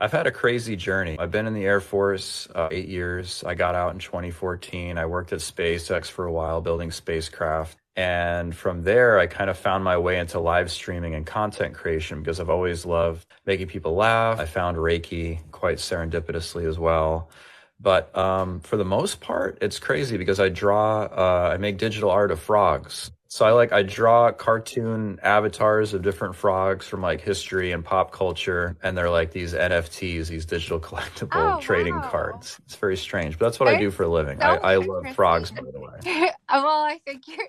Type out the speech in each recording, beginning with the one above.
I've had a crazy journey. I've been in the Air Force 8 years. I got out in 2014. I worked at SpaceX for a while building spacecraft. And from there, I kind of found my way into live streaming and content creation because I've always loved making people laugh. I found Reiki quite serendipitously as well. But for the most part, it's crazy because I make digital art of frogs. So I draw cartoon avatars of different frogs from like history and pop culture, and they're like these NFTs, these digital collectible Oh, trading wow. cards. It's very strange, but that's what I do It's for a living. so I love frogs, by interesting. the way. Well, I figured.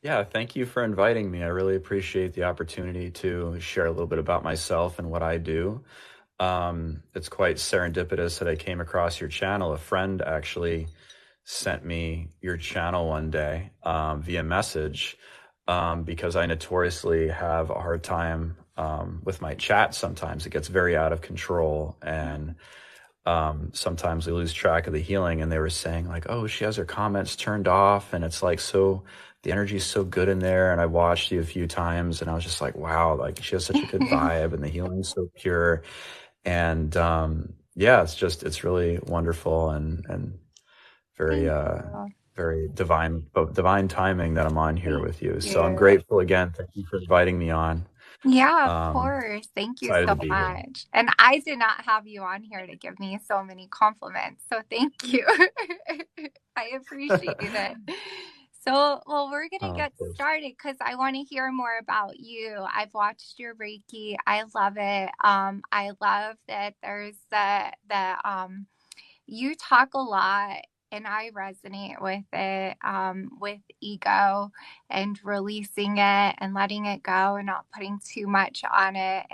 Yeah, thank you for inviting me. I really appreciate the opportunity to share a little bit about myself and what I do. It's quite serendipitous that I came across your channel. A friend actually sent me your channel one day via message because I notoriously have a hard time with my chat sometimes. It gets very out of control and sometimes we lose track of the healing. And they were saying like, oh, she has her comments turned off and it's like so the energy is so good in there. And I watched you a few times and I was just like, wow, like she has such a good vibe and the healing is so pure. And yeah, it's really wonderful and very Thank you. very divine timing that I'm on here Thank with you. So I'm you. grateful again. Thank you for inviting me on. Yeah, of Um, course. Thank you Excited so to be here. much. And I did not have you on here to give me so many compliments. So thank you. I appreciate it. So, well, we're going to Of get course. started because I want to hear more about you. I've watched your Reiki. I love it. I love that there's you talk a lot and I resonate with it, with ego and releasing it and letting it go and not putting too much on it.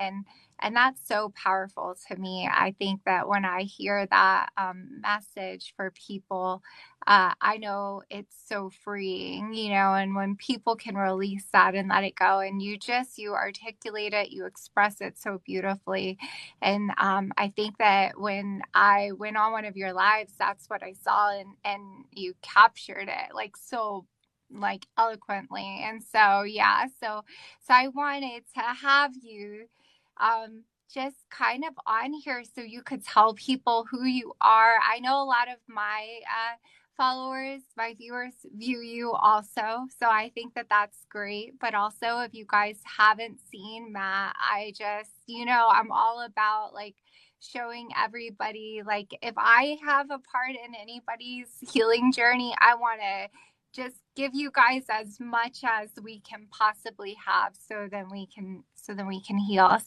And that's so powerful to me. I think that when I hear that message for people, I know it's so freeing, and when people can release that and let it go, and you articulate it, you express it so beautifully. And I think that when I went on one of your lives, that's what I saw, and you captured it like so like eloquently. And so yeah, so I wanted to have you just kind of on here so you could tell people who you are. I know a lot of my followers, my viewers view you also. So I think that that's great. But also, if you guys haven't seen Matt, I'm all about like showing everybody, like, if I have a part in anybody's healing journey, I want to just give you guys as much as we can possibly have so then we can heal.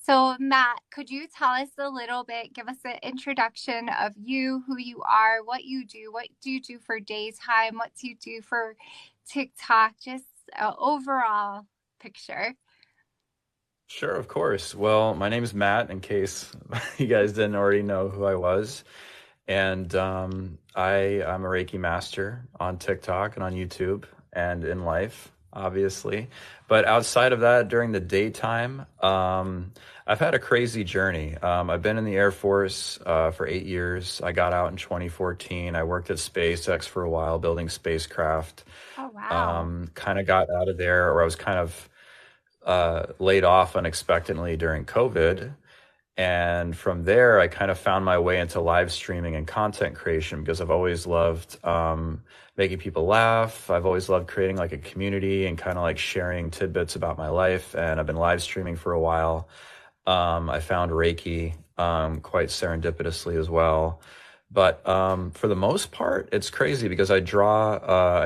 So Matt, could you tell us a little bit, give us an introduction of you, who you are, what do you do for daytime, what do you do for TikTok, just an overall picture. Sure, of course. Well, my name is Matt, in case you guys didn't already know who I was. And I'm a Reiki master on TikTok and on YouTube and in life, obviously. But outside of that, during the daytime, I've had a crazy journey. I've been in the Air Force for 8 years. I got out in 2014. I worked at SpaceX for a while building spacecraft. Oh, wow. Kind of got out of there, or I was kind of laid off unexpectedly during COVID. And from there, I kind of found my way into live streaming and content creation because I've always loved making people laugh. I've always loved creating like a community and kind of like sharing tidbits about my life. And I've been live streaming for a while. I found Reiki quite serendipitously as well. But for the most part, it's crazy because I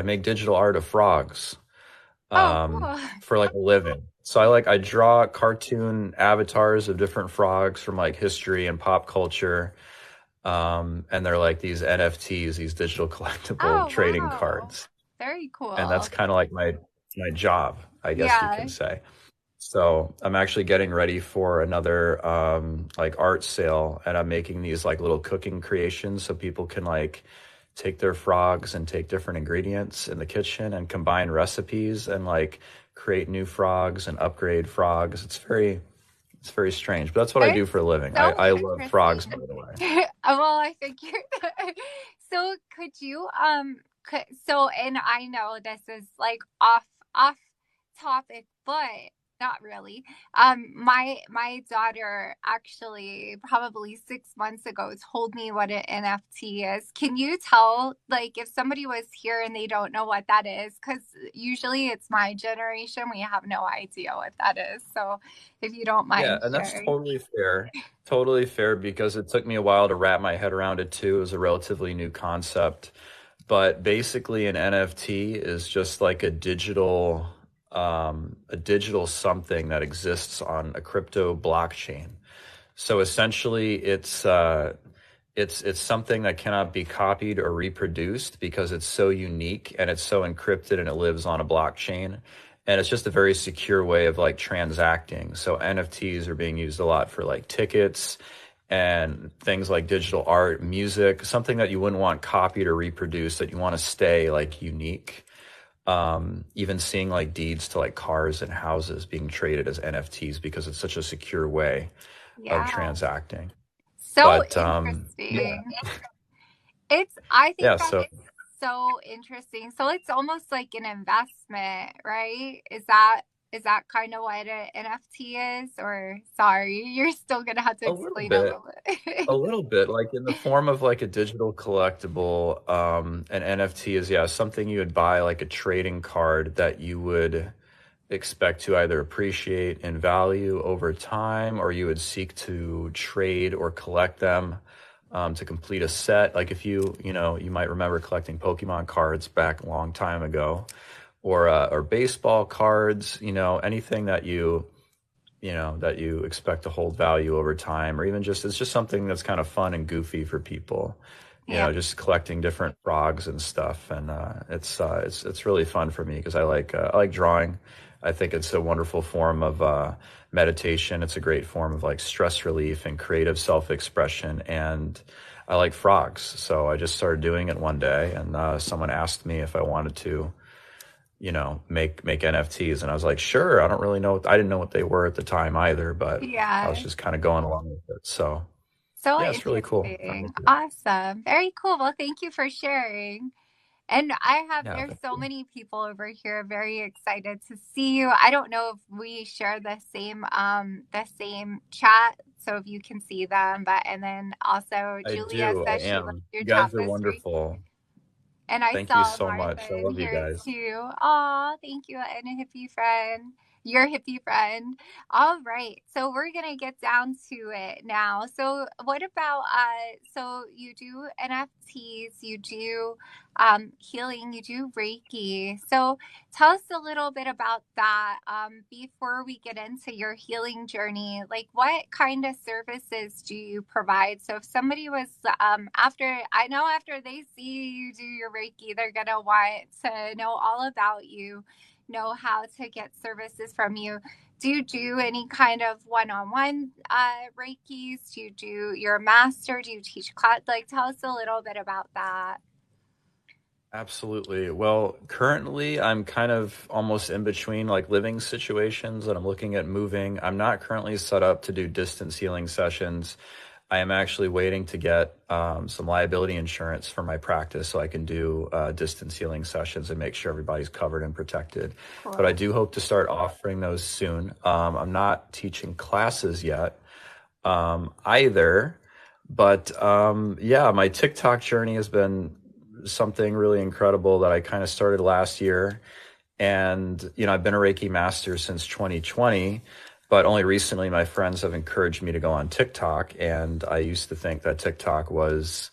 make digital art of frogs Oh, cool. for like a living. So I draw cartoon avatars of different frogs from like history and pop culture. And they're like these NFTs, these digital collectible Oh, trading wow. cards. Very And that's cool. kind of like my job, I guess you Yeah. can say. So I'm actually getting ready for another like art sale, and I'm making these like little cooking creations so people can like take their frogs and take different ingredients in the kitchen and combine recipes and like create new frogs and upgrade frogs. It's very strange, but that's what I do It's for a living. I, so I love frogs, by interesting. the way. Well, I figured. So could you so, and I know this is like off topic, but not really. My daughter actually probably 6 months ago told me what an NFT is. Can you tell, like, if somebody was here and they don't know what that is? Because usually it's my generation, we have no idea what that is. So if you don't Yeah, mind and that's sharing. totally fair. Totally fair because it took me a while to wrap my head around it too. It was a relatively new concept. But basically an NFT is just like a digital something that exists on a crypto blockchain. So essentially it's something that cannot be copied or reproduced because it's so unique and it's so encrypted and it lives on a blockchain. And it's just a very secure way of like transacting. So NFTs are being used a lot for like tickets and things like digital art, music, something that you wouldn't want copied or reproduced, that you want to stay like unique. Even seeing like deeds to like cars and houses being traded as NFTs because it's such a secure way of Yeah. transacting. So But yeah, interesting. I think yeah. that's So so interesting. So it's almost like an investment, right? Is that kind of what an NFT is? Or sorry, you're still gonna have to a little explain a bit, little a bit. little bit, like in the form of like a digital collectible. An NFT is yeah something you would buy like a trading card that you would expect to either appreciate in value over time, or you would seek to trade or collect them to complete a set. Like if you might remember collecting Pokemon cards back a long time ago, or baseball cards. Anything that you expect to hold value over time, or even just it's just something that's kind of fun and goofy for people. Yeah. Just collecting different frogs and stuff, and it's really fun for me because I like drawing. I think it's a wonderful form of meditation. It's a great form of like stress relief and creative self-expression, and I like frogs. So I just started doing it one day, and someone asked me if I wanted to make NFTs. And I was like, sure. I don't really know. I didn't know what they were at the time either, but I was Yeah. just kind of going along with it. So So yeah, it's really cool. I interesting. like it. Awesome. Very cool. Well, thank you for sharing. And Yeah, there's thank so you. many people over here very excited to see you. I don't know if we share the same chat, so if you can see them, but and then also I Julia do. I says she loves am. your You chat guys are this week. wonderful. And I Thank you saw so Martha much. I in love you here guys. too. Aw, thank you. And a hippie friend. Your hippie friend. All right. So we're gonna get down to it now. So what about so you do NFTs, you do healing, you do Reiki. So tell us a little bit about that before we get into your healing journey. Like, what kind of services do you provide? So if somebody was after they see you do your Reiki, they're gonna want to know all about you, know how to get services from you. Do you do any kind of one-on-one Reikis? Do you do your master? Do you teach class? Like, tell us a little bit about that. Absolutely. Well, currently I'm kind of almost in between like living situations and I'm looking at moving. I'm not currently set up to do distance healing sessions. I am actually waiting to get some liability insurance for my practice so I can do distance healing sessions and make sure everybody's covered and protected. But I Cool. do hope to start offering those soon. I'm not teaching classes yet either, but yeah, my TikTok journey has been something really incredible that I kind of started last year. And, I've been a Reiki master since 2020, but only recently my friends have encouraged me to go on TikTok. And I used to think that TikTok was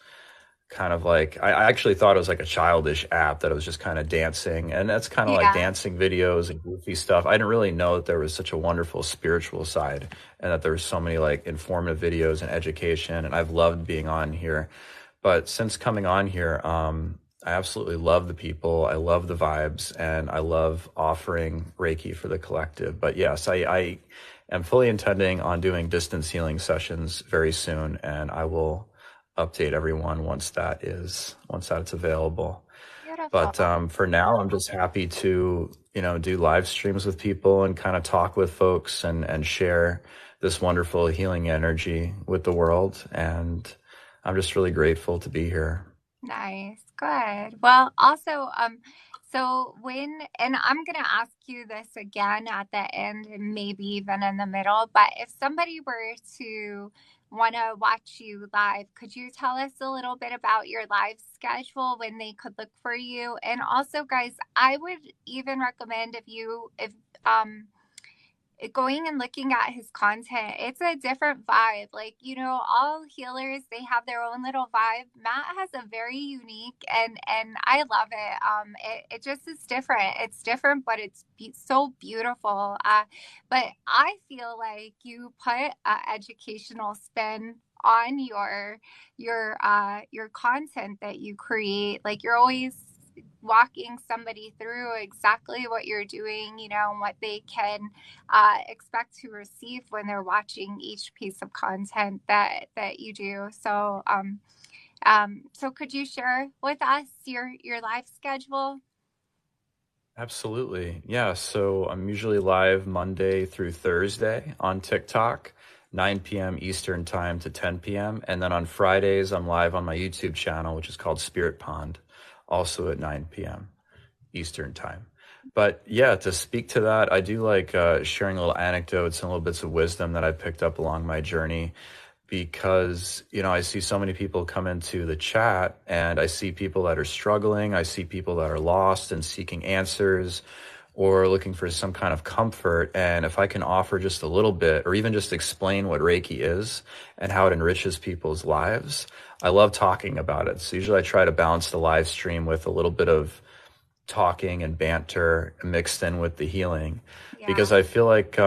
kind of like, I actually thought it was like a childish app that it was just kind of dancing. And that's kind of like Yeah. dancing videos and goofy stuff. I didn't really know that there was such a wonderful spiritual side and that there was so many like informative videos and education. And I've loved being on here. But since coming on here, I absolutely love the people. I love the vibes, and I love offering Reiki for the collective. But yes, I am fully intending on doing distance healing sessions very soon, and I will update everyone once that's available. But Beautiful. for now, I'm just happy to do live streams with people and kind of talk with folks and share this wonderful healing energy with the world. And I'm just really grateful to be here. Nice. Good. Well, also, So and I'm going to ask you this again at the end and maybe even in the middle, but if somebody were to want to watch you live, could you tell us a little bit about your live schedule when they could look for you? And also, guys, I would even recommend um, going and looking at his content, it's a different vibe. Like, all healers, they have their own little vibe. Matt has a very unique and I love it. It just is different. It's different, but it's so beautiful. But I feel like you put an educational spin on your content that you create. Like, you're always walking somebody through exactly what you're doing, and what they can expect to receive when they're watching each piece of content that you do. So could you share with us your live schedule? Absolutely. Yeah. So I'm usually live Monday through Thursday on TikTok, 9 p.m. Eastern time to 10 p.m. And then on Fridays, I'm live on my YouTube channel, which is called Spirit Pond, also at 9 p.m. Eastern time. But yeah, to speak to that, I do like sharing little anecdotes and little bits of wisdom that I picked up along my journey because, I see so many people come into the chat and I see people that are struggling. I see people that are lost and seeking answers or looking for some kind of comfort. And if I can offer just a little bit or even just explain what Reiki is and how it enriches people's lives, I love talking about it. So usually I try to balance the live stream with a little bit of talking and banter mixed in with the healing Yeah, because I feel like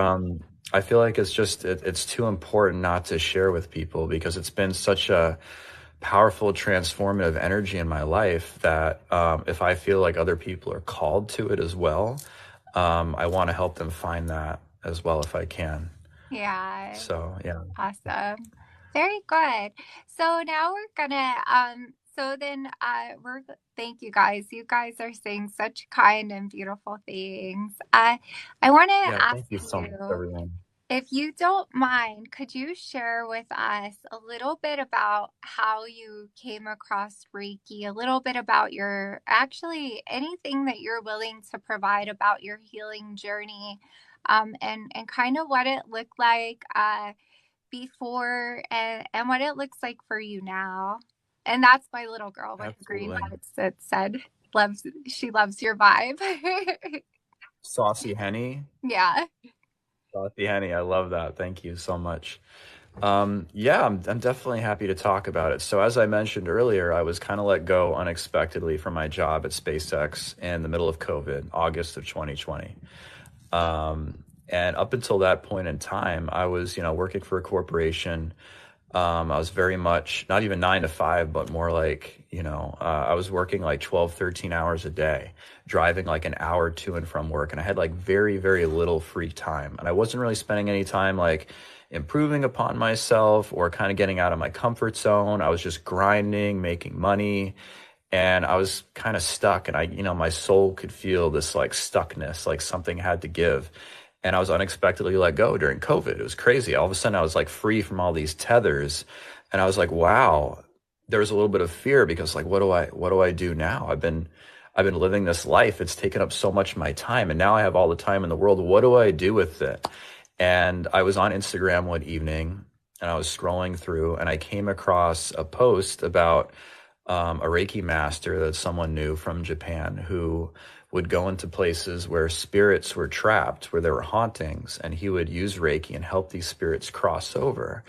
it's too important not to share with people because it's been such a powerful transformative energy in my life that if I feel like other people are called to it as well, I want to help them find that as well if I can. yeah. So yeah. Awesome. Very good. So now we're gonna so then thank you guys. You guys are saying such kind and beautiful things. I want to Yeah, ask thank you so much, you, everyone. if you don't mind, could you share with us a little bit about how you came across Reiki, a little bit about your, actually anything that you're willing to provide about your healing journey, and kind of what it looked like before and what it looks like for you now. And that's my little girl with the green Absolutely. hearts that said she loves your vibe. Saucy Henny. Yeah. Saucy Henny. I love that. Thank you so much. Yeah, I'm definitely happy to talk about it. So as I mentioned earlier, I was kind of let go unexpectedly from my job at SpaceX in the middle of COVID, August of 2020. And up until that point in time, I was, working for a corporation. I was very much not even 9 to 5, but more like, I was working like 12, 13 hours a day, driving like an hour to and from work. And I had like very, very little free time. And I wasn't really spending any time like improving upon myself or kind of getting out of my comfort zone. I was just grinding, making money. And I was kind of stuck. And my soul could feel this like stuckness, like something had to give. And I was unexpectedly let go during COVID. It was crazy. All of a sudden I was like free from all these tethers. And I was like, wow, there was a little bit of fear because like, what do I do now? I've been living this life. It's taken up so much of my time. And now I have all the time in the world. What do I do with it? And I was on Instagram one evening and I was scrolling through and I came across a post about a Reiki master that someone knew from Japan who would go into places where spirits were trapped, where there were hauntings, and he would use Reiki and help these spirits cross over.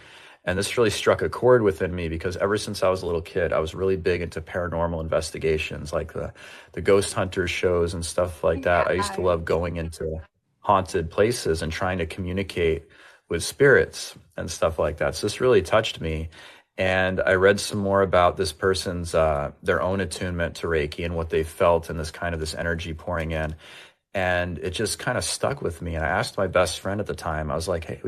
And this really struck a chord within me because ever since I was a little kid, I was really big into paranormal investigations, like the ghost hunter shows and stuff like that. I used to Yeah. love going into haunted places and trying to communicate with spirits and stuff like that. So this really touched me. And I read some more about this person's their own attunement to Reiki and what they felt and this energy pouring in. And it just kind of stuck with me. And I asked my best friend at the time, I was like, hey,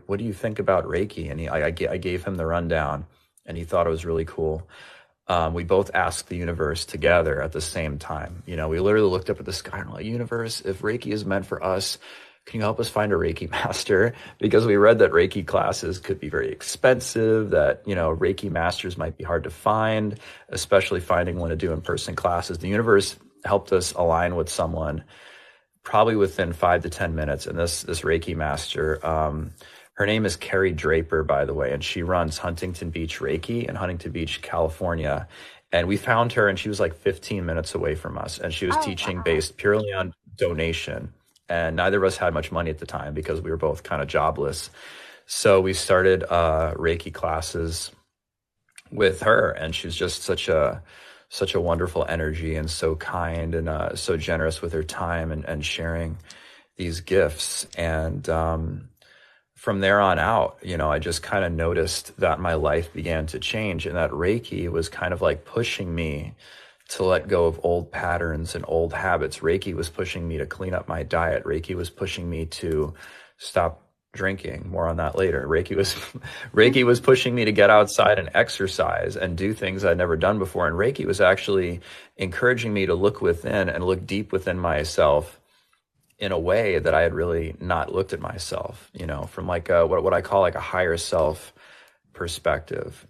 what do you think about Reiki? And I gave him the rundown and he thought it was really cool. We both asked the universe together at the same time. We literally looked up at the sky and we're like, universe, if Reiki is meant for us, can you help us find a Reiki master? Because we read that Reiki classes could be very expensive, that, Reiki masters might be hard to find, especially finding one to do in-person classes. The universe helped us align with someone probably within 5 to 10 minutes. And this Reiki master, her name is Carrie Draper, by the way, and she runs Huntington Beach Reiki in Huntington Beach, California. And we found her, and she was like 15 minutes away from us, and she was Oh, teaching wow. based purely on donation. And neither of us had much money at the time because we were both kind of jobless. So we started Reiki classes with her, and she's just such a wonderful energy and so kind and so generous with her time and sharing these gifts. And from there on out, I just kind of noticed that my life began to change, and that Reiki was kind of like pushing me to let go of old patterns and old habits. Reiki was pushing me to clean up my diet. Reiki was pushing me to stop drinking. More on that later. Reiki was pushing me to get outside and exercise and do things I'd never done before. And Reiki was actually encouraging me to look within and look deep within myself in a way that I had really not looked at myself, from like what I call like a higher self perspective,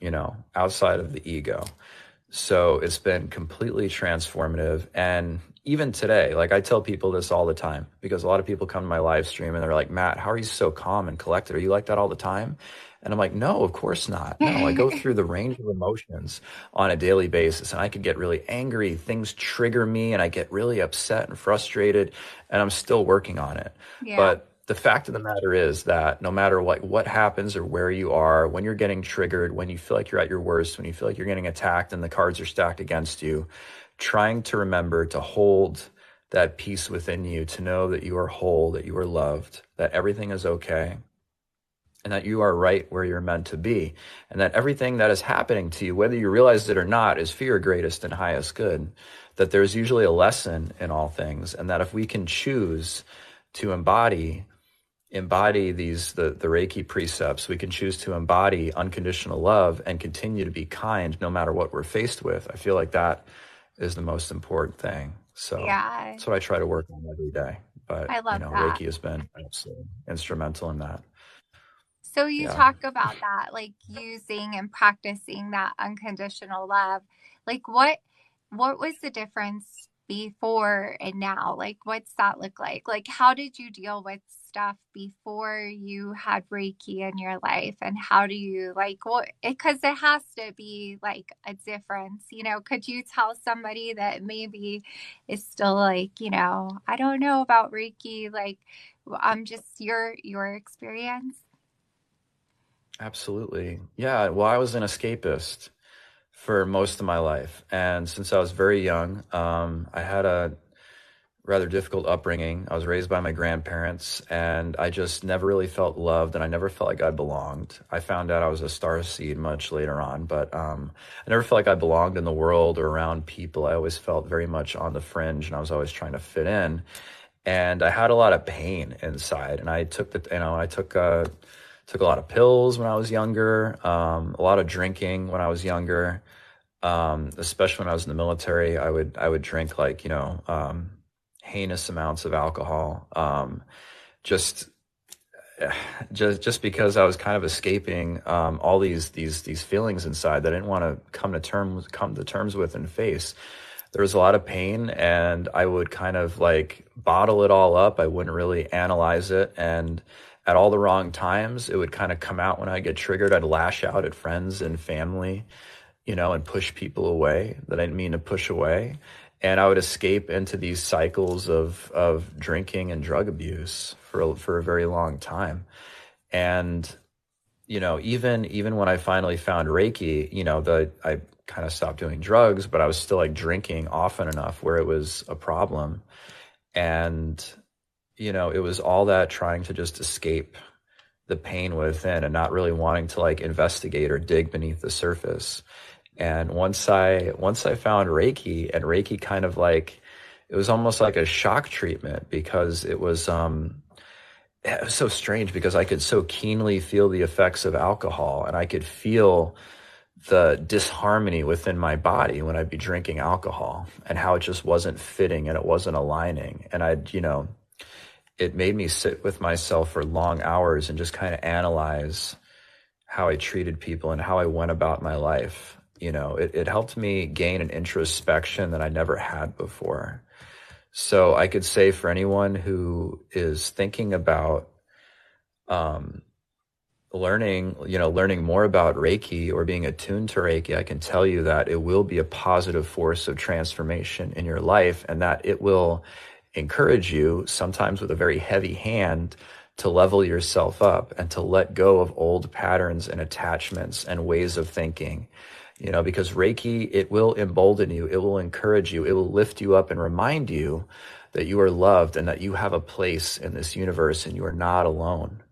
outside of the ego. So it's been completely transformative. And even today, like I tell people this all the time because a lot of people come to my live stream and they're like, Matt, how are you so calm and collected? Are you like that all the time? And I'm like, no, of course not. No, I go through the range of emotions on a daily basis, and I could get really angry. Things trigger me and I get really upset and frustrated, and I'm still working on it. Yeah. But the fact of the matter is that no matter what happens or where you are, when you're getting triggered, when you feel like you're at your worst, when you feel like you're getting attacked and the cards are stacked against you, trying to remember to hold that peace within you, to know that you are whole, that you are loved, that everything is okay, and that you are right where you're meant to be, and that everything that is happening to you, whether you realize it or not, is for your greatest and highest good, that there's usually a lesson in all things, and that if we can choose to embody the Reiki precepts, we can choose to embody unconditional love and continue to be kind no matter what we're faced with. I feel like that is the most important thing. So Yeah. that's what I try to work on every day. But, I love that. Reiki has been absolutely instrumental in that. So you Yeah. talk about that, like using and practicing that unconditional love. Like what was the difference before and now? Like what's that look like? Like how did you deal with stuff before you had Reiki in your life? And how do you like what because there has to be like a difference, you know? Could you tell somebody that maybe is still like, I don't know about Reiki, like just your experience? Absolutely. Yeah. Well, I was an escapist for most of my life. And since I was very young, I had a rather difficult upbringing. I was raised by my grandparents, and I just never really felt loved, and I never felt like I belonged. I found out I was a star seed much later on, but I never felt like I belonged in the world or around people. I always felt very much on the fringe, and I was always trying to fit in. And I had a lot of pain inside, and I took took a lot of pills when I was younger, a lot of drinking when I was younger, especially when I was in the military. I would drink like heinous amounts of alcohol, just just because I was kind of escaping all these feelings inside that I didn't want to come to terms with and face. There was a lot of pain, and I would kind of like bottle it all up. I wouldn't really analyze it, and at all the wrong times, it would kind of come out when I get triggered. I'd lash out at friends and family, and push people away that I didn't mean to push away. And I would escape into these cycles of drinking and drug abuse for a very long time. And, even when I finally found Reiki, I kind of stopped doing drugs, but I was still like drinking often enough where it was a problem. And, it was all that trying to just escape the pain within and not really wanting to like investigate or dig beneath the surface. And once I found Reiki, and Reiki kind of like, it was almost like a shock treatment because it was so strange because I could so keenly feel the effects of alcohol, and I could feel the disharmony within my body when I'd be drinking alcohol, and how it just wasn't fitting and it wasn't aligning. And it made me sit with myself for long hours and just kind of analyze how I treated people and how I went about my life. it helped me gain an introspection that I never had before. So I could say for anyone who is thinking about um, learning more about Reiki or being attuned to Reiki, I can tell you that it will be a positive force of transformation in your life, and that it will encourage you, sometimes with a very heavy hand, to level yourself up and to let go of old patterns and attachments and ways of thinking. Because Reiki, it will embolden you, it will encourage you, it will lift you up and remind you that you are loved and that you have a place in this universe and you are not alone.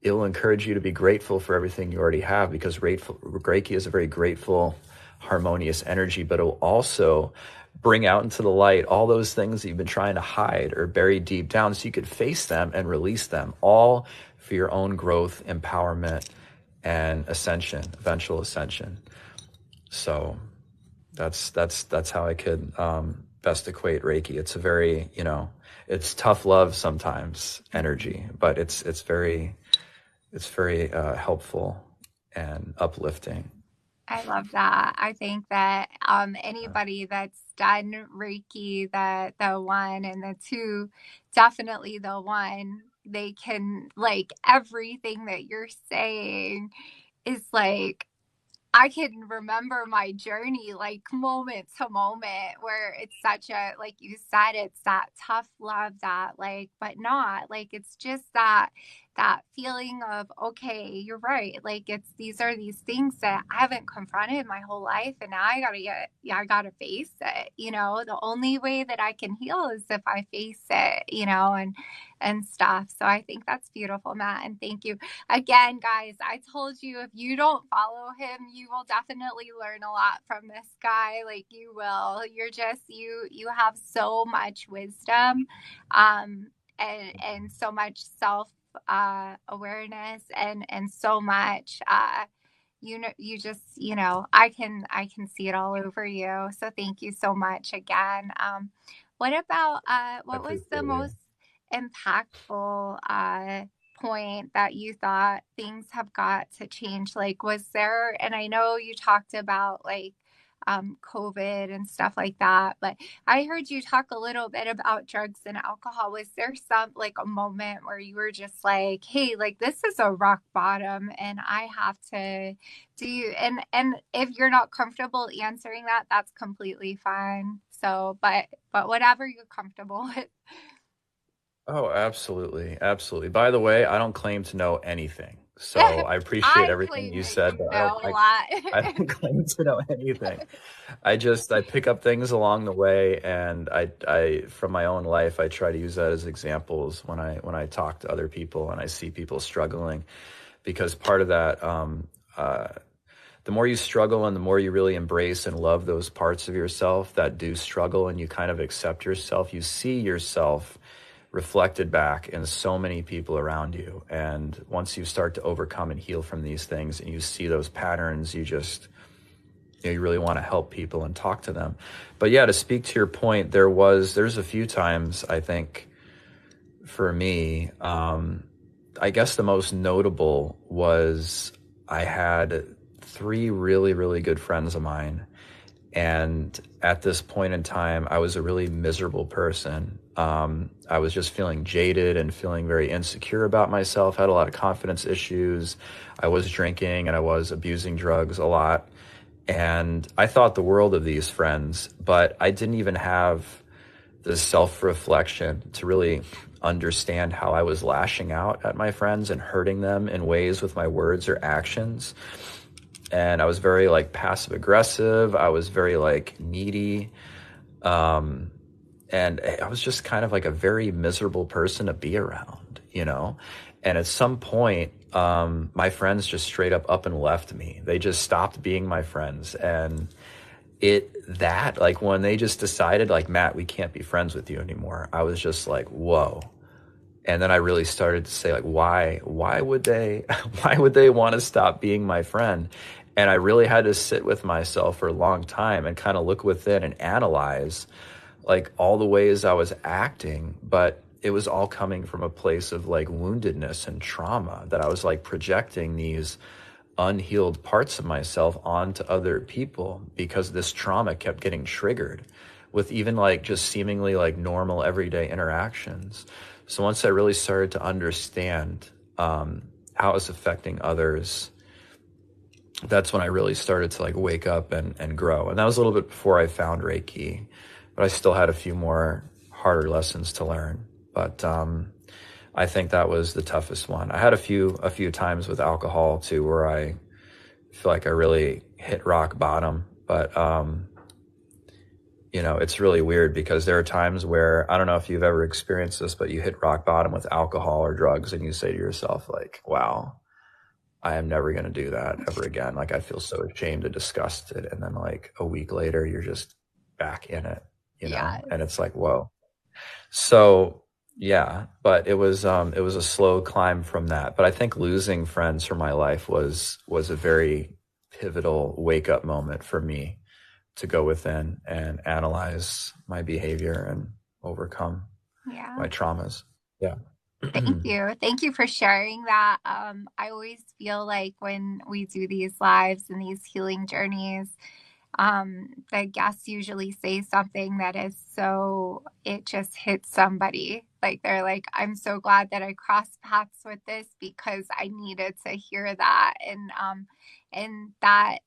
It will encourage you to be grateful for everything you already have, because Reiki is a very grateful, harmonious energy, but it will also bring out into the light all those things that you've been trying to hide or bury deep down, so you could face them and release them, all for your own growth, empowerment, and ascension, eventual ascension. So that's how I could best equate Reiki. It's a very, it's tough love sometimes energy, but it's very helpful and uplifting. I love that. I think that anybody that's done Reiki, the one and the two, definitely the one, they can, like, everything that you're saying is like, I can remember my journey like moment to moment, where it's such a, like you said, it's that tough love, that, like, but not like, it's just that feeling of, okay, you're right, like, these are these things that I haven't confronted my whole life, and now I gotta face it. The only way that I can heal is if I face it, and stuff. So I think that's beautiful, Matt, and thank you again, guys. I told you, if you don't follow him, you will definitely learn a lot from this guy. Like, you will. You're just, you have so much wisdom, and so much self awareness, and so much you just, I can see it all over you. So thank you so much again. What about I what was appreciate the you. most impactful point that you thought things have got to change? Like, was there, and I know you talked about, like, COVID and stuff like that, but I heard you talk a little bit about drugs and alcohol. Was there some, like, a moment where you were just like, hey, like, this is a rock bottom and I have to do, and if you're not comfortable answering that, that's completely fine. So, but whatever you're comfortable with. Oh, absolutely. Absolutely. By the way, I don't claim to know anything. So I appreciate I everything claim you that said, you but know a I lot. don't claim to know anything. I pick up things along the way, and I from my own life, I try to use that as examples when I talk to other people and I see people struggling, because part of that, the more you struggle and the more you really embrace and love those parts of yourself that do struggle, and you kind of accept yourself, you see yourself reflected back in so many people around you. And once you start to overcome and heal from these things and you see those patterns, you really want to help people and talk to them. But yeah, to speak to your point, there's a few times, I think, for me, I guess the most notable was, I had three really, really good friends of mine. And at this point in time, I was a really miserable person. I was just feeling jaded and feeling very insecure about myself, had a lot of confidence issues. I was drinking and I was abusing drugs a lot. And I thought the world of these friends, but I didn't even have the self-reflection to really understand how I was lashing out at my friends and hurting them in ways with my words or actions. And I was very, like, passive aggressive. I was very, like, needy. Um, and I was just kind of like a very miserable person to be around. And at some point, my friends just straight up and left me. They just stopped being my friends. And like, when they just decided, like, Matt, we can't be friends with you anymore, I was just like, whoa. And then I really started to say, like, why would they, why would they want to stop being my friend? And I really had to sit with myself for a long time and kind of look within and analyze, like, all the ways I was acting. But it was all coming from a place of, like, woundedness and trauma, that I was, like, projecting these unhealed parts of myself onto other people because this trauma kept getting triggered with even like just seemingly like normal everyday interactions. So once I really started to understand how it's affecting others, that's when I really started to like wake up and grow. And that was a little bit before I found Reiki, but I still had a few more harder lessons to learn. But I think that was the toughest one. I had a few times with alcohol too, where I feel like I really hit rock bottom. But it's really weird because there are times where, I don't know if you've ever experienced this, but you hit rock bottom with alcohol or drugs, and you say to yourself, like, wow, I am never going to do that ever again. Like, I feel so ashamed and disgusted. And then like a week later, you're just back in it, Yes. and it's like, whoa. So yeah, but it was a slow climb from that. But I think losing friends from my life was a very pivotal wake up moment for me to go within and analyze my behavior and overcome Yeah. my traumas. Yeah. Thank you. Thank you for sharing that. I always feel like when we do these lives and these healing journeys, the guests usually say something that is so, it just hits somebody. Like they're like, I'm so glad that I crossed paths with this because I needed to hear that. And that,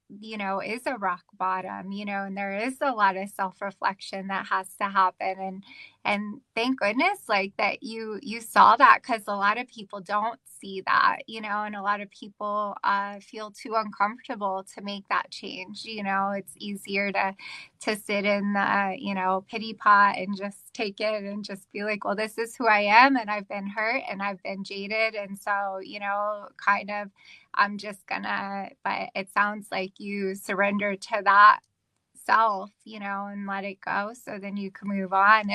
is a rock bottom, and there is a lot of self-reflection that has to happen. And thank goodness like that you saw that, because a lot of people don't see that, and a lot of people feel too uncomfortable to make that change. It's easier to sit in the pity pot and just take it and just be like, well, this is who I am, and I've been hurt and I've been jaded, and so kind of I'm just gonna. But it sounds like you surrender to that self, and let it go, so then you can move on.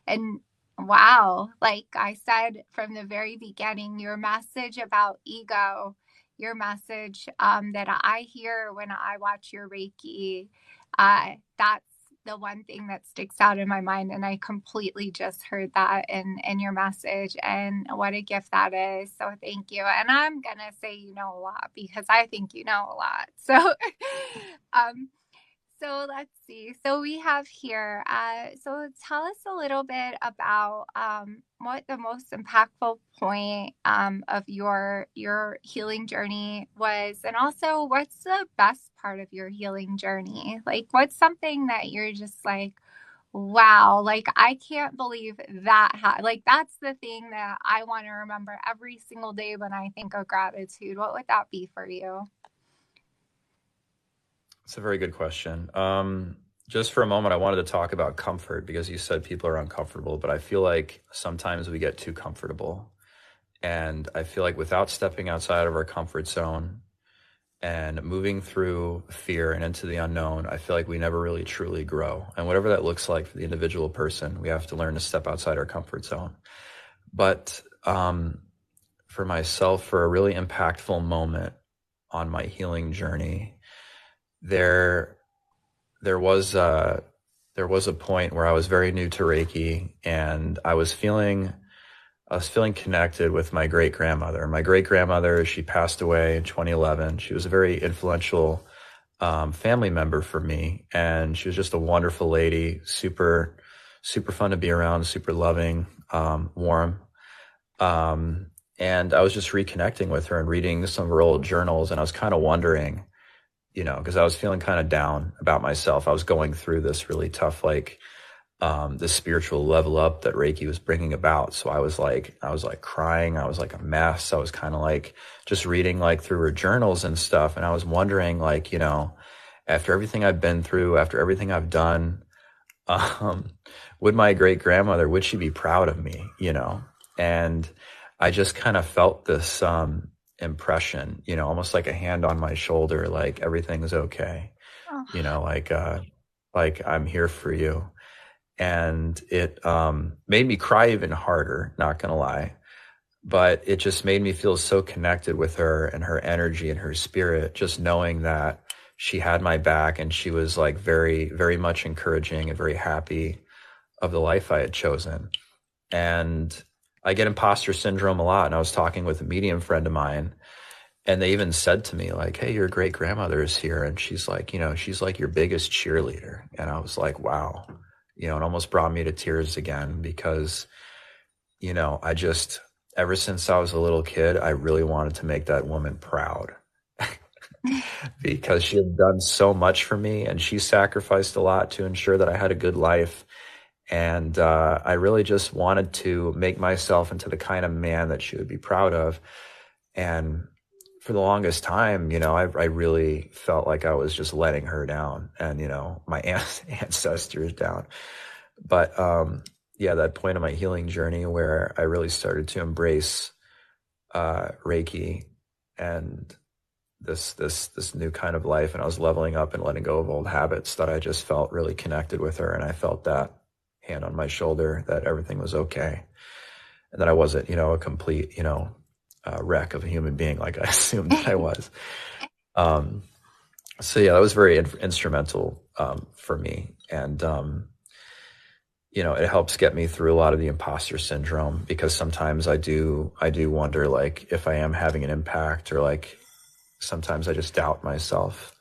And wow, like I said from the very beginning, your message about ego, your message that I hear when I watch your Reiki, that's the one thing that sticks out in my mind. And I completely just heard that in your message, and what a gift that is. So thank you. And I'm gonna say you know a lot because I think you know a lot. So um so let's see. So we have here. So tell us a little bit about what the most impactful point of your healing journey was, and also what's the best part of your healing journey. Like, what's something that you're just like, wow, like I can't believe that. Like that's the thing that I want to remember every single day when I think of gratitude. What would that be for you? It's a very good question. Just for a moment, I wanted to talk about comfort because you said people are uncomfortable, but I feel like sometimes we get too comfortable. And I feel like without stepping outside of our comfort zone and moving through fear and into the unknown, I feel like we never really truly grow. And whatever that looks like for the individual person, we have to learn to step outside our comfort zone. But for myself, for a really impactful moment on my healing journey, there there was a point where I was very new to Reiki, and I was feeling connected with my great grandmother. My great grandmother, she passed away in 2011. She was a very influential family member for me, and she was just a wonderful lady, super super fun to be around, super loving, warm. And I was just reconnecting with her and reading some of her old journals, and I was kind of wondering, because I was feeling kind of down about myself. I was going through this really tough, like, this spiritual level up that Reiki was bringing about. So I was like crying. I was like a mess. I was kind of like just reading like through her journals and stuff. And I was wondering, like, after everything I've been through, after everything I've done, um, would my great grandmother, would she be proud of me? And I just kind of felt this, impression, almost like a hand on my shoulder, like everything's okay, Oh, like I'm here for you. And it made me cry even harder, not gonna lie. But it just made me feel so connected with her and her energy and her spirit, just knowing that she had my back and she was like very, very much encouraging and very happy of the life I had chosen. And I get imposter syndrome a lot. And I was talking with a medium friend of mine, And they even said to me like, "Hey, your great grandmother is here." And she's like, she's like your biggest cheerleader. And I was like, wow, it almost brought me to tears again because, I just, ever since I was a little kid, I really wanted to make that woman proud because she had done so much for me and she sacrificed a lot to ensure that I had a good life. And I really just wanted to make myself into the kind of man that she would be proud of. And for the longest time, I really felt like I was just letting her down and, my ancestors down. But yeah, that point of my healing journey where I really started to embrace Reiki and this new kind of life, and I was leveling up and letting go of old habits, that I just felt really connected with her, and I felt that hand on my shoulder that everything was okay, and that I wasn't, a complete, wreck of a human being like I assumed that I was. So yeah, that was very instrumental for me, and it helps get me through a lot of the imposter syndrome, because sometimes I do wonder like if I am having an impact, or like sometimes I just doubt myself.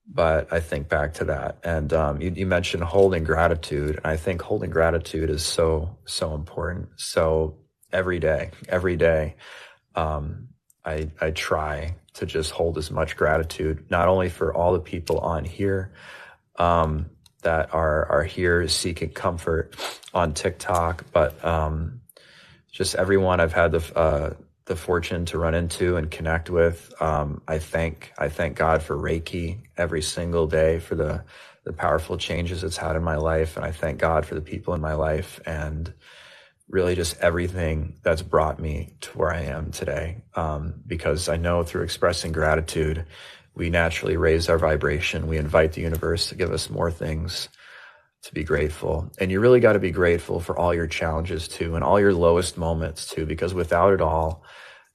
But I think back to that, and you mentioned holding gratitude, and I think holding gratitude is so important. So every day, I try to just hold as much gratitude, not only for all the people on here that are here seeking comfort on TikTok, but just everyone I've had the fortune to run into and connect with. I thank God for Reiki every single day for the powerful changes it's had in my life, and I thank God for the people in my life, and really just everything that's brought me to where I am today. Because I know through expressing gratitude, we naturally raise our vibration. We invite the universe to give us more things to be grateful. And you really got to be grateful for all your challenges too, and all your lowest moments too, because without it all,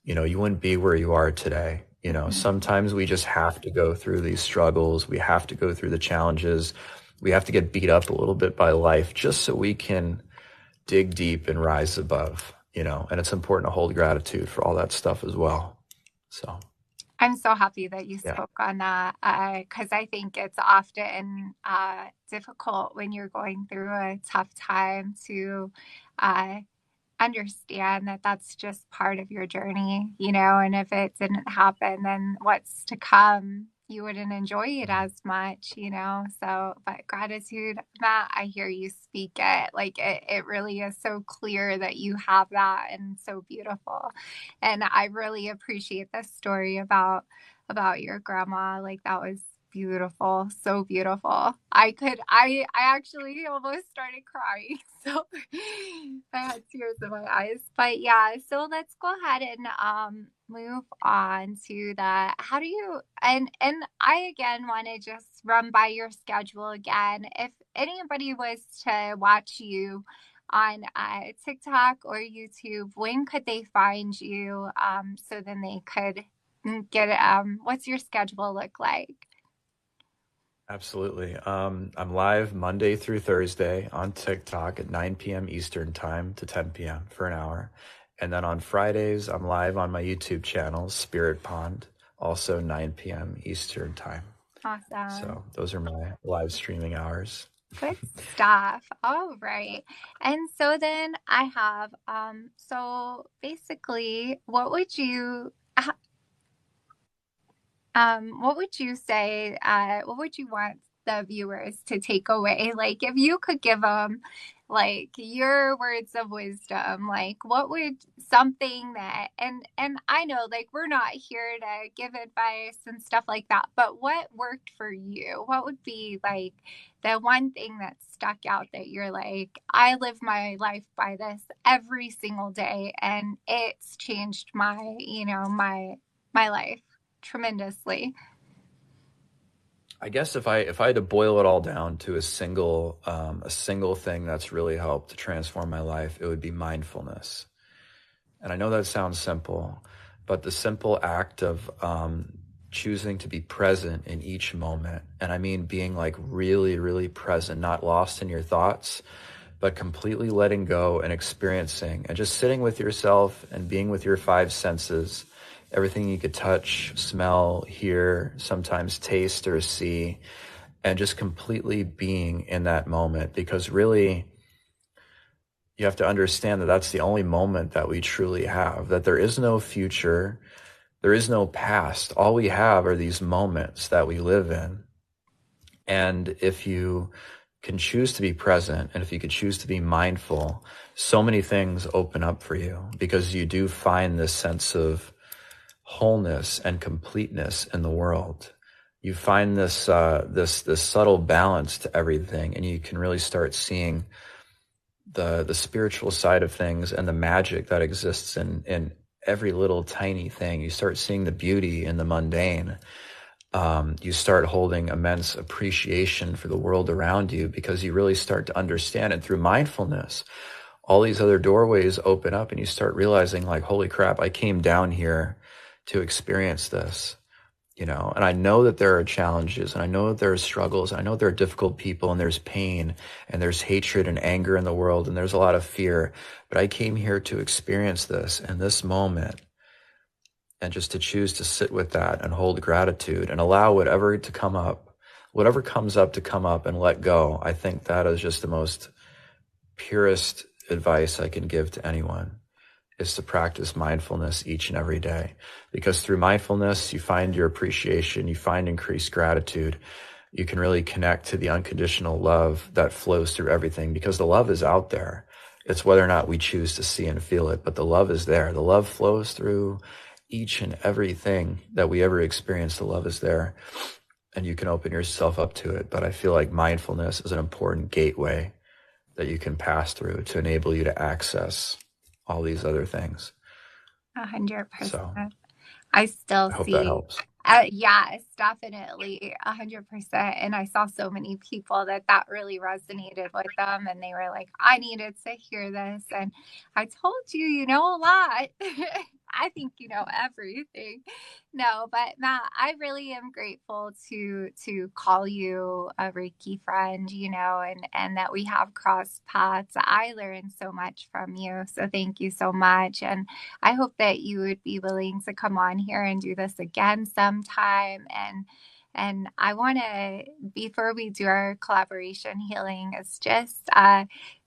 you wouldn't be where you are today. Sometimes we just have to go through these struggles. We have to go through the challenges. We have to get beat up a little bit by life just so we can dig deep and rise above, and it's important to hold gratitude for all that stuff as well. So I'm so happy that you yeah. spoke on that, because I think it's often difficult when you're going through a tough time to uh, understand that that's just part of your journey, and if it didn't happen, then what's to come, you wouldn't enjoy it as much, So, but gratitude, Matt, I hear you speak it. Like it really is so clear that you have that, and so beautiful. And I really appreciate this story about your grandma. Like that was beautiful, so beautiful. I actually almost started crying, so I had tears in my eyes. But yeah, so let's go ahead and move on to the how do you and I again want to just run by your schedule again. If anybody was to watch you on TikTok or YouTube, when could they find you, so then they could get what's your schedule look like? Absolutely. I'm live Monday through Thursday on TikTok at 9 p.m. Eastern time to 10 p.m. for an hour. And then on Fridays, I'm live on my YouTube channel, Spirit Pond, also 9 p.m. Eastern time. Awesome. So those are my live streaming hours. Good stuff. All right. And so then I have so basically what would you say, what would you want the viewers to take away? Like, if you could give them, like, your words of wisdom, like, what would something that, and I know, like, we're not here to give advice and stuff like that, but what worked for you? What would be, like, the one thing that stuck out that you're like, I live my life by this every single day, and it's changed my, my life tremendously. I guess if I had to boil it all down to a single thing that's really helped to transform my life, it would be mindfulness. And I know that sounds simple, but the simple act of choosing to be present in each moment, and I mean being like really, really present, not lost in your thoughts, but completely letting go and experiencing and just sitting with yourself and being with your five senses everything you could touch, smell, hear, sometimes taste or see, and just completely being in that moment. Because really, you have to understand that that's the only moment that we truly have, that there is no future, there is no past. All we have are these moments that we live in. And if you can choose to be present and if you could choose to be mindful, so many things open up for you because you do find this sense of wholeness and completeness in the world. You find this subtle balance to everything, and you can really start seeing the spiritual side of things and the magic that exists in every little tiny thing. You start seeing the beauty in the mundane. You start holding immense appreciation for the world around you because you really start to understand it through mindfulness. All these other doorways open up and you start realizing like, holy crap, I came down here to experience this, and I know that there are challenges and I know that there are struggles. I know there are difficult people and there's pain and there's hatred and anger in the world and there's a lot of fear, but I came here to experience this in this moment and just to choose to sit with that and hold gratitude and allow whatever comes up to come up and let go. I think that is just the most purest advice I can give to anyone, is to practice mindfulness each and every day. Because through mindfulness, you find your appreciation, you find increased gratitude. You can really connect to the unconditional love that flows through everything because the love is out there. It's whether or not we choose to see and feel it, but the love is there. The love flows through each and everything that we ever experience. The love is there and you can open yourself up to it. But I feel like mindfulness is an important gateway that you can pass through to enable you to access all these other things. 100%. So I still I hope that see, helps. yes, definitely 100%. And I saw so many people that really resonated with them. And they were like, I needed to hear this. And I told you, you know a lot. I think you know everything. No, but Matt, I really am grateful to call you a Reiki friend, and that we have crossed paths. I learned so much from you. So thank you so much. And I hope that you would be willing to come on here and do this again sometime. And I want to, before we do our collaboration healing, is just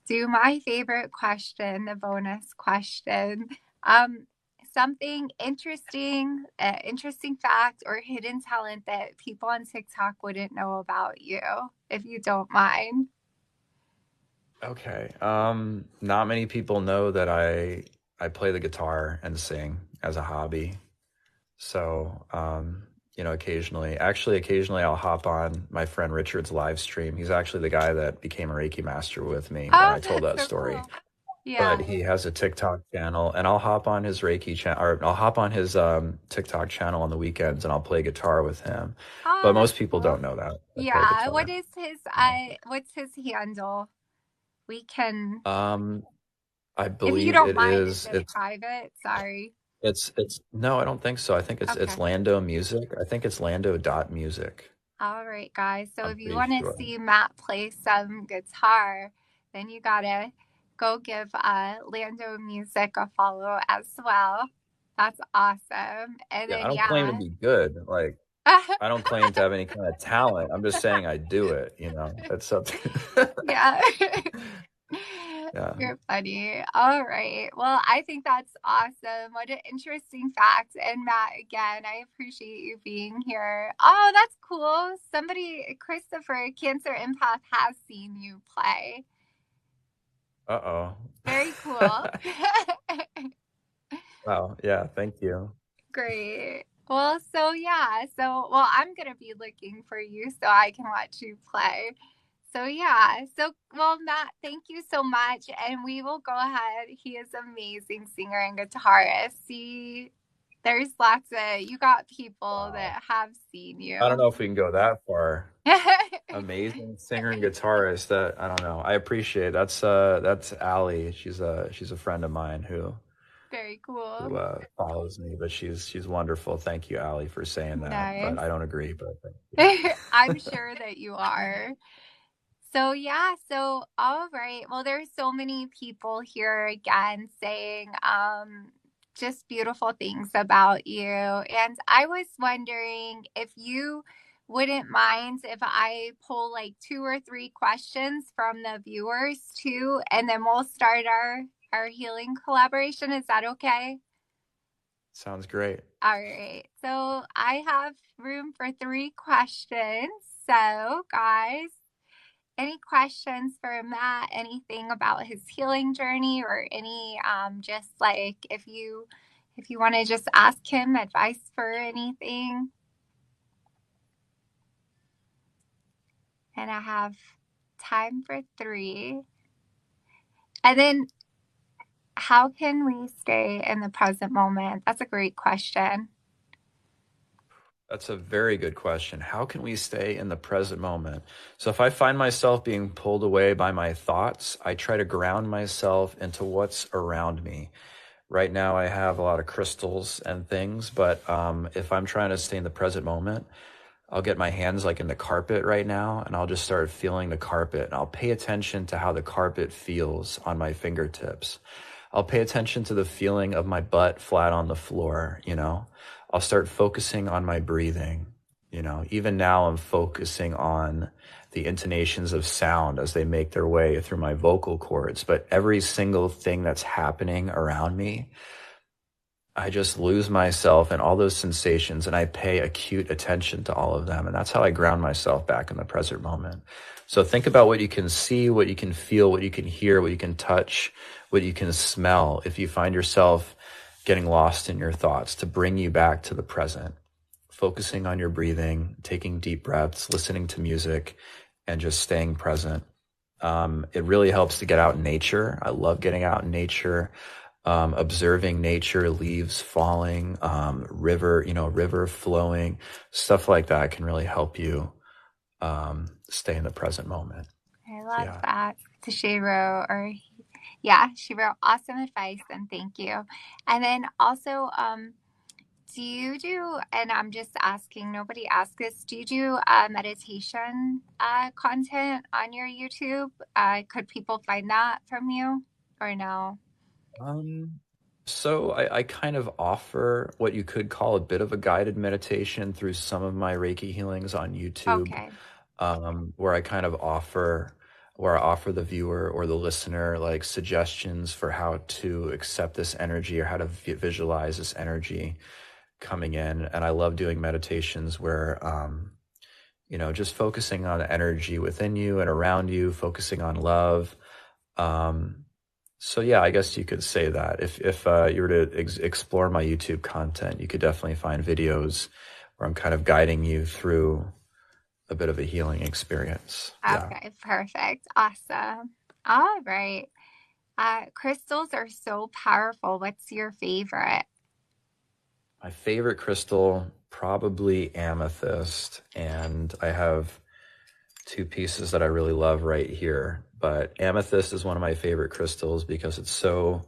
do my favorite question, the bonus question. Um, Something interesting, interesting fact or hidden talent that people on TikTok wouldn't know about you, if you don't mind. Okay. Not many people know that I play the guitar and sing as a hobby. So, occasionally I'll hop on my friend Richard's live stream. He's actually the guy that became a Reiki master with me when Oh, I told that's that so story. cool. Yeah. But he has a TikTok channel, and I'll hop on his Reiki channel, or I'll hop on his TikTok channel on the weekends, and I'll play guitar with him. Oh, But that's most people cool. don't know that I play Yeah. What guitar. is his Yeah. what's his handle? We can, Um, I if you believe don't it mind, is is. it private? Sorry. It's no, I don't think so. I think it's Okay. Lando Music. I think it's Lando dot music. All right, guys. So I'm if you pretty want to sure. see Matt play some guitar, then you gotta go give Lando Music a follow as well. That's awesome. And Yeah, I then don't claim to yeah. be good. Like, I don't claim to have any kind of talent. I'm just saying I do it, It's something. Yeah. Yeah. You're funny. All right. Well, I think that's awesome. What an interesting fact. And Matt, again, I appreciate you being here. Oh, that's cool. Somebody, Christopher, Cancer Empath, has seen you play. Uh-oh. Very cool. Wow. Yeah, thank you. Great. Well, so yeah. Well, I'm going to be looking for you so I can watch you play. So yeah. Well, Matt, thank you so much. And we will go ahead. He is amazing singer and guitarist. See, there's you got people Wow. that have seen I don't you. know if we can go that far. Amazing singer and guitarist. That I don't know. I appreciate it. That's Allie. She's a friend of mine Very cool. who follows me, but she's wonderful. Thank you, Allie, for saying that. But Nice. I don't agree, but thank I'm you. sure that you are. So yeah, so all right. Well, there's so many people here again saying just beautiful things about you. And I was wondering if you wouldn't mind if I pull like 2 or 3 questions from the viewers too, and then we'll start our healing collaboration. Is that okay? Sounds great. All right. So I have room for 3 questions. So, guys, any questions for Matt? Anything about his healing journey, or any just like if you want to just ask him advice for anything? And I have time for 3. And then how can we stay in the present moment? That's a great question. That's a very good question. How can we stay in the present moment? So, if I find myself being pulled away by my thoughts, I try to ground myself into what's around me. Right now, I have a lot of crystals and things, but if I'm trying to stay in the present moment, I'll get my hands like in the carpet right now, and I'll just start feeling the carpet. And I'll pay attention to how the carpet feels on my fingertips. I'll pay attention to the feeling of my butt flat on the floor, you know. I'll start focusing on my breathing, you know. Even now I'm focusing on the intonations of sound as they make their way through my vocal cords, but every single thing that's happening around me, I just lose myself in all those sensations and I pay acute attention to all of them. And that's how I ground myself back in the present moment. So think about what you can see, what you can feel, what you can hear, what you can touch, what you can smell. If you find yourself getting lost in your thoughts, to bring you back to the present, focusing on your breathing, taking deep breaths, listening to music, and just staying present. It really helps to get out in nature. I love getting out in nature. Observing nature, leaves falling, river flowing, stuff like that can really help you stay in the present moment. I love Yeah. that. To Shiro, or yeah, Shiro, awesome advice and thank you. And then also, do you do, and I'm just asking, nobody asked this, do you do meditation content on your YouTube? Could people find that from you or no? Um, so I kind of offer what you could call a bit of a guided meditation through some of my Reiki healings on YouTube, Okay. where I offer the viewer or the listener like suggestions for how to accept this energy or how to visualize this energy coming in. And I love doing meditations where, just focusing on energy within you and around you, focusing on love. Um, so yeah, I guess you could say that if you were to explore my YouTube content, you could definitely find videos where I'm kind of guiding you through a bit of a healing experience. Yeah. Okay, perfect. Awesome. All right. Crystals are so powerful. What's your favorite? My favorite crystal, probably amethyst, and I have 2 pieces that I really love right here. But amethyst is one of my favorite crystals because it's so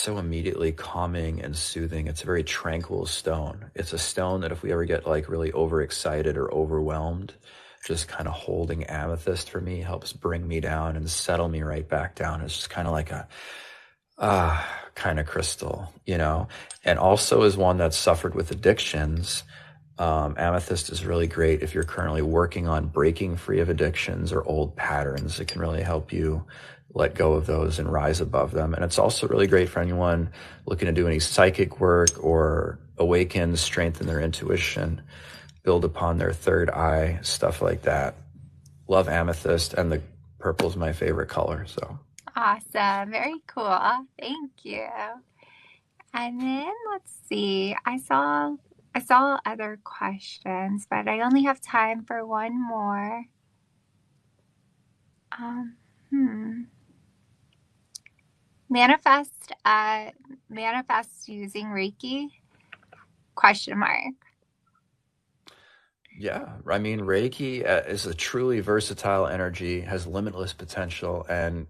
immediately calming and soothing. It's a very tranquil stone. It's a stone that if we ever get like really overexcited or overwhelmed, just kind of holding amethyst for me helps bring me down and settle me right back down. It's just kind of like a kind of crystal, and also is one that's suffered with addictions. Amethyst is really great if you're currently working on breaking free of addictions or old patterns. It can really help you let go of those and rise above them. And it's also really great for anyone looking to do any psychic work or awaken, strengthen their intuition, build upon their third eye, stuff like that. Love amethyst, and the purple is my favorite color. So Awesome. Very cool. Thank you. And then let's see. I saw other questions, but I only have time for one more. Um, hmm. Manifest manifest using Reiki? Question mark. yeah, I mean, Reiki is a truly versatile energy, has limitless potential, and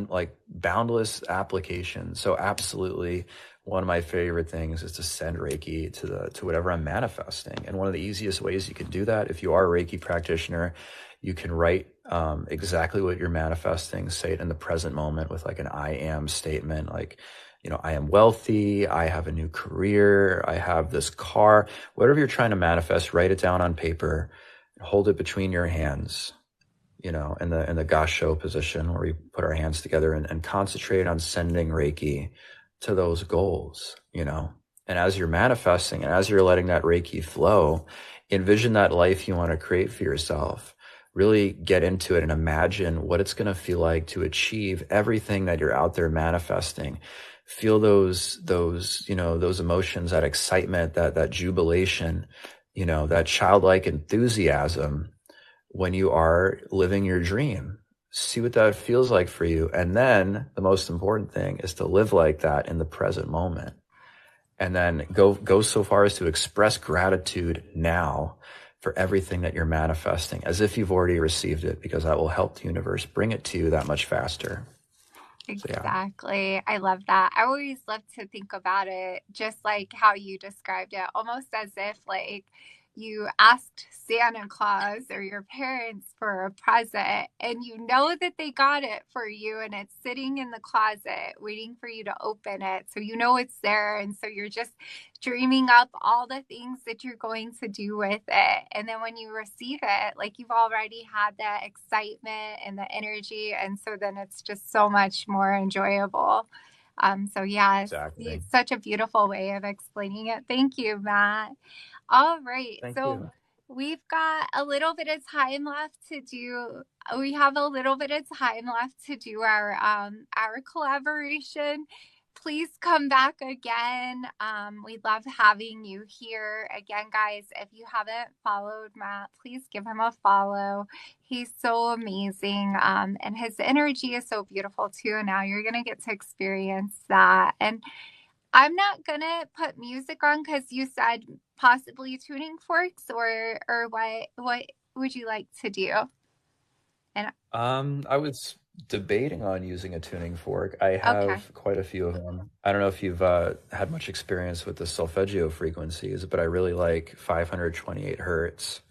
like boundless application. So, absolutely, one of my favorite things is to send Reiki to whatever I'm manifesting. And one of the easiest ways you can do that, if you are a Reiki practitioner, you can write exactly what you're manifesting, say it in the present moment with like an I am statement, like I am wealthy, I have a new career, I have this car, whatever you're trying to manifest, write it down on paper, hold it between your hands, in the gasho position where we put our hands together and concentrate on sending Reiki to those goals. And as you're manifesting and as you're letting that Reiki flow, envision that life you want to create for yourself. Really get into it and imagine what it's going to feel like to achieve everything that you're out there manifesting. Feel those emotions, that excitement, that jubilation, that childlike enthusiasm when you are living your dream. See what that feels like for you. And then the most important thing is to live like that in the present moment. And then go so far as to express gratitude now for everything that you're manifesting as if you've already received it, because that will help the universe bring it to you that much faster. So yeah. Exactly. I love that. I always love to think about it just like how you described it, almost as if like you asked Santa Claus or your parents for a present and you know that they got it for you and it's sitting in the closet waiting for you to open it. So you know it's there. And so you're just dreaming up all the things that you're going to do with it. And then when you receive it, like you've already had that excitement and the energy. And so then it's just so much more enjoyable. So yeah, Exactly. it's such a beautiful way of explaining it. Thank you, Matt. All right. Thank So you. we've got a little bit of time left to do we have a little bit of time left to do our collaboration. Please come back again. We love having you here again, guys. If you haven't followed Matt, please give him a follow. He's so amazing, and his energy is so beautiful too. And now you're gonna get to experience that. And I'm not gonna put music on because you said possibly tuning forks, or what would you like to do? And I was debating on using a tuning fork. I okay. have quite a few of them. I don't know if you've had much experience with the solfeggio frequencies, but I really like 528 hertz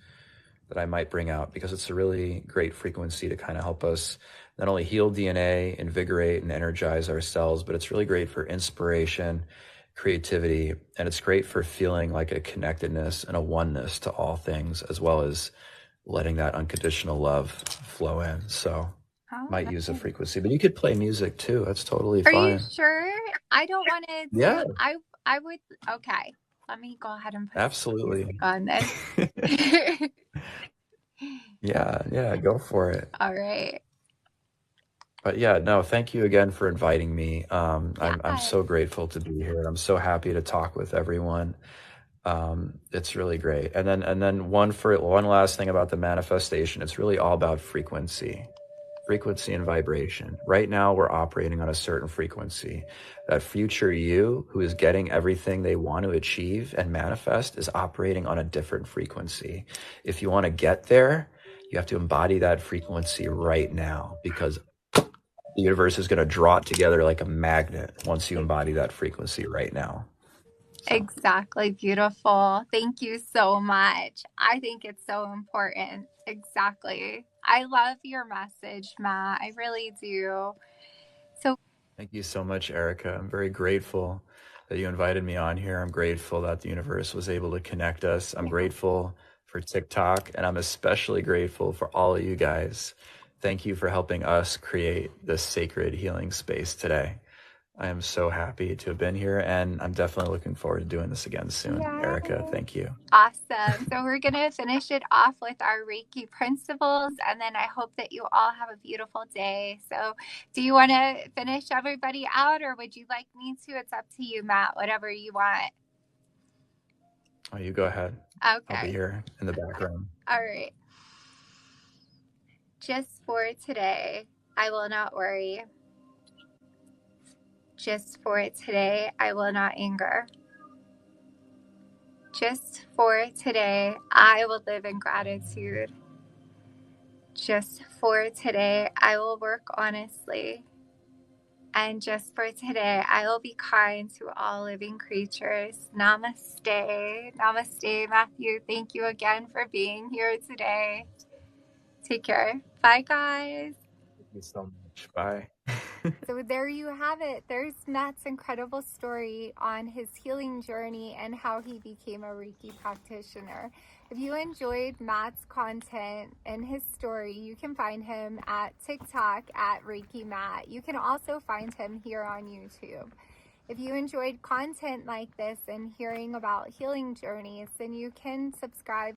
that I might bring out because it's a really great frequency to kind of help us not only heal DNA, invigorate and energize our cells, but it's really great for inspiration, creativity, and it's great for feeling like a connectedness and a oneness to all things, as well as letting that unconditional love flow in. So All might use a right. frequency, but you could play music too. That's totally Are you fine. sure? I don't want to Yeah, do. I would. Okay. Let me go ahead and put some music absolutely. on then. Yeah, yeah, go for it. All right. But yeah, no, thank you again for inviting me. I'm Yeah. so grateful to be here. I'm so happy to talk with everyone. It's really great. And then one last thing about the manifestation. It's really all about frequency and vibration. Right now, we're operating on a certain frequency. That future you who is getting everything they want to achieve and manifest is operating on a different frequency. If you want to get there, you have to embody that frequency right now, because the universe is going to draw it together like a magnet once you embody that frequency right now. So Exactly. Beautiful. Thank you so much. I think it's so important. Exactly. I love your message, Matt. I really do. So, thank you so much, Erica. I'm very grateful that you invited me on here. I'm grateful that the universe was able to connect us. I'm yeah. grateful for TikTok, and I'm especially grateful for all of you guys. Thank you for helping us create this sacred healing space today. I am so happy to have been here, and I'm definitely looking forward to doing this again soon. Yeah. Erica, thank you. Awesome. So we're going to finish it off with our Reiki principles, and then I hope that you all have a beautiful day. So, do you want to finish everybody out, or would you like me to? It's up to you, Matt, whatever you want. Oh, you go ahead. I'll be Okay. here in the background. All right. Just for today, I will not worry. Just for today, I will not anger. Just for today, I will live in gratitude. Just for today, I will work honestly. And just for today, I will be kind to all living creatures. Namaste. Namaste, Matthew. Thank you again for being here today. Take care. Bye, guys. Thank you so much. Bye. So there you have it. There's Matt's incredible story on his healing journey and how he became a Reiki practitioner. If you enjoyed Matt's content and his story, you can find him at TikTok at Reiki Matt. You can also find him here on YouTube. If you enjoyed content like this and hearing about healing journeys, then you can subscribe.